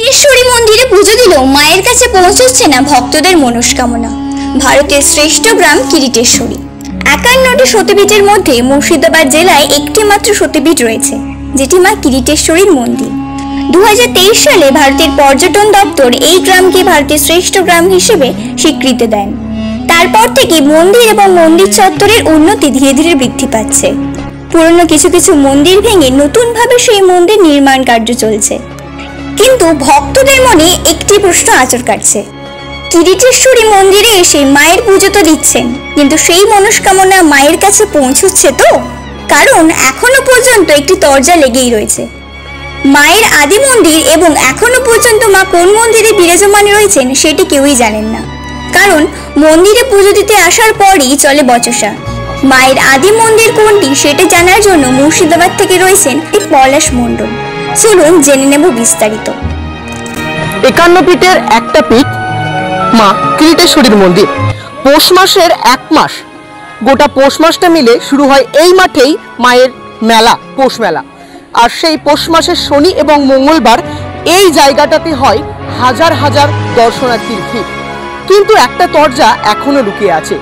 কিরিটেশ্বরী মন্দিরে পুজো দিলেও মায়ের কাছে পৌঁছচ্ছে না ভক্তদের মনস্কামনা। ভারতের শ্রেষ্ঠ গ্রাম কিরিটেশ্বরী। 51টি সতীপীঠের মধ্যে মুর্শিদাবাদ জেলায় একটি মাত্র সতীপীঠ রয়েছে, যেটি মা কিরিটেশ্বরীর মন্দির। 2023 সালে ভারতের পর্যটন দপ্তর এই গ্রামকে ভারতের শ্রেষ্ঠ গ্রাম হিসেবে স্বীকৃতি দেন। তারপর থেকে মন্দির এবং মন্দির চত্বরের উন্নতি ধীরে ধীরে বৃদ্ধি পাচ্ছে। পুরনো কিছু কিছু মন্দির ভেঙে নতুনভাবে সেই মন্দির নির্মাণ কার্য চলছে। কিন্তু ভক্তদের মনে একটি প্রশ্ন আঁচড় কাটছে, কিরিটেশ্বরী মন্দিরে এসে মায়ের পুজো তো দিচ্ছেন, কিন্তু সেই মনস্কামনা মায়ের কাছে পৌঁছচ্ছে তো? কারণ এখনো পর্যন্ত একটি তরজা লেগেই রয়েছে। মায়ের আদি মন্দির এবং এখনো পর্যন্ত মা কোন মন্দিরে বিরাজমান রয়েছেন সেটি কেউই জানেন না। কারণ মন্দিরে পুজো দিতে আসার পরই চলে বচসা। মায়ের আদি মন্দির কোনটি সেটা জানার জন্য মুর্শিদাবাদ থেকে রয়েছেন পলাশ মণ্ডল। চলুন জেনে নেব বিস্তারিত। 51 পীঠের একটা পীঠ মা কিরিটেশ্বরীর মন্দির। পৌষ মাসের 1 মাস, গোটা পৌষ মাসটা মিলে শুরু হয় এই মাঠেই মায়ের মেলা, পৌষ মেলা। আর সেই পৌষ মাসের শনি এবং মঙ্গলবার এই জায়গাটাতে হয় হাজার হাজার দর্শনার্থীর ভিড়। কিন্তু একটা দরজা এখনো লুকিয়ে আছে।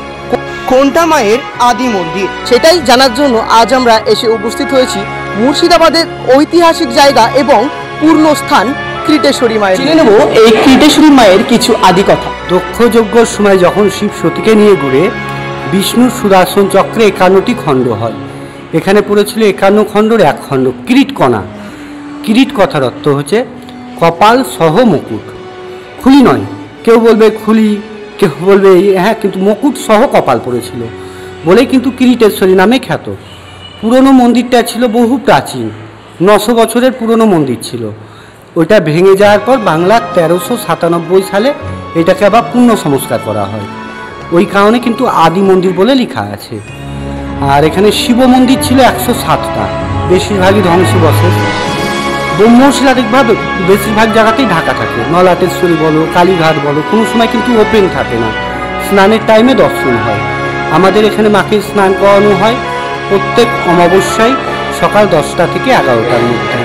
কোনটা মায়ের আদি মন্দির সেটাই জানার জন্য আজ আমরা এসে উপস্থিত হয়েছি মুর্শিদাবাদের ঐতিহাসিক জায়গা এবং পূর্ণ স্থান কিরিটেশ্বরী মায়ের। জেনে নেব এই কিরিটেশ্বরী মায়ের কিছু আদি কথা। দক্ষ যজ্ঞর সময় যখন শিব সতীকে নিয়ে ঘুরে বিষ্ণুর সুদর্শন চক্রে 51টি খণ্ড হয়। এখানে পড়েছিল 51 খণ্ডর 1 খণ্ড কিরিট কণা। কিরিট কথার অর্থ হচ্ছে কপাল সহ মুকুট। খুলি নয়, কেউ বলবে খুলি, কেউ বলবে হ্যাঁ, কিন্তু মুকুট সহ কপাল পড়েছিল বলেই কিন্তু কিরিটেশ্বরী নামে খ্যাত। পুরনো মন্দিরটা ছিল বহু প্রাচীন, 900 বছরের পুরনো মন্দির ছিল। ওইটা ভেঙে যাওয়ার পর বাংলার 1397 সালে এটাকে আবার পূর্ণ সংস্কার করা হয়। ওই কারণে কিন্তু আদি মন্দির বলে লেখা আছে। আর এখানে শিব মন্দির ছিল 107টা, বেশিরভাগই ধ্বংসাবশেষ। ব্রহ্মশিলারিকভাবে বেশিরভাগ জায়গাতেই ঢাকা থাকে। নলাটেশ্বরী বলো, কালীঘাট বলো, কোনো সময় কিন্তু ওপেন থাকে না। স্নানের টাইমে দর্শন হয়। আমাদের এখানে মাকে স্নান করানো হয় প্রত্যেক অমাবস্যায় সকাল 10টা থেকে 11টার মধ্যে।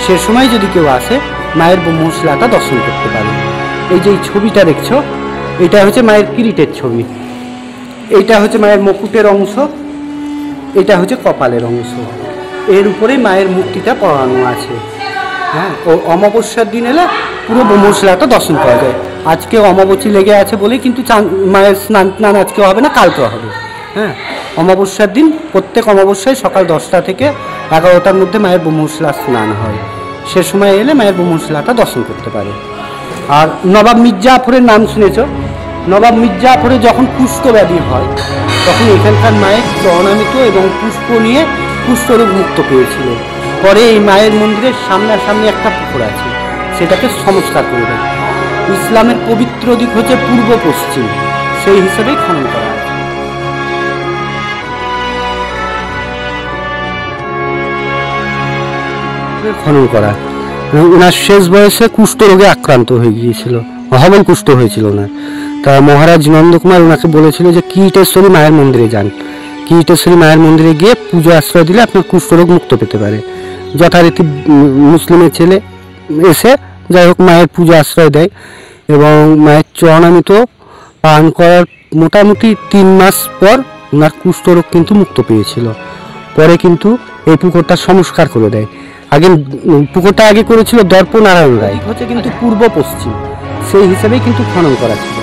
সে সময় যদি কেউ আসে মায়ের ব্রহ্মশিলাটা দর্শন করতে পারে। এই যে ছবিটা দেখছো, এটা হচ্ছে মায়ের কিরিটের ছবি। এইটা হচ্ছে মায়ের মুকুটের অংশ, এটা হচ্ছে কপালের অংশ। এর উপরে মায়ের মূর্তিটা পড়ানো আছে। হ্যাঁ, ও অমাবস্যার দিন এলে পুরো ব্রহ্মশিলাটা দর্শন করা যায়। আজকে অমাবস্যা লেগে আছে বলেই কিন্তু মায়ের স্নান আজকে হবে না, কালকে হবে। হ্যাঁ, অমাবস্যার দিন প্রত্যেক অমাবস্যায় সকাল 10টা থেকে 11টার মধ্যে মায়ের ব্রহ্মশিলা স্নান হয়। সে সময় এলে মায়ের ব্রহ্মশিলাটা দর্শন করতে পারে। আর নবাব মির্জাফরের নাম শুনেছ? নবাব মির্জাফরের যখন কুষ্ঠব্যাধি হয় তখন এখানকার মায়ের চরণামৃত এবং পুষ্প নিয়ে কুষ্ঠরোগ মুক্ত পেয়েছিল। পরে এই মায়ের মন্দিরের সামনাসামনি একটা পুকুর আছে, সেটাকে সংস্কার করে দেয়। ইসলামের পবিত্র দিক হচ্ছে পূর্ব পশ্চিম, সেই হিসেবেই খনন করা হয়। খনন করা, ওনার শেষ বয়সে কুষ্ঠরোগে আক্রান্ত হয়ে গিয়েছিল, হবল কুষ্ঠ হয়েছিল ওনার। তা মহারাজ নন্দকুমার ওনাকে বলেছিল যে কিরিটেশ্বরী মায়ের মন্দিরে যান, কিরিটেশ্বরী মায়ের মন্দিরে গিয়ে পুজো আশ্রয় দিলে আপনার কুষ্ঠরোগ মুক্ত পেতে পারে। যথারীতি মুসলিমের ছেলে এসে যাই হোক মায়ের পুজো আশ্রয় দেয় এবং মায়ের চরণামৃত পান করার মোটামুটি 3 মাস পর ওনার কুষ্ঠরোগ কিন্তু মুক্ত পেয়েছিল। পরে কিন্তু এই পুকুরটা সংস্কার করে দেয়। আগে পুকুরটা আগে করেছিল দর্প নারায়ণ রায়, হচ্ছে কিন্তু পূর্ব পশ্চিম, সেই হিসেবেই কিন্তু খনন করা ছিল।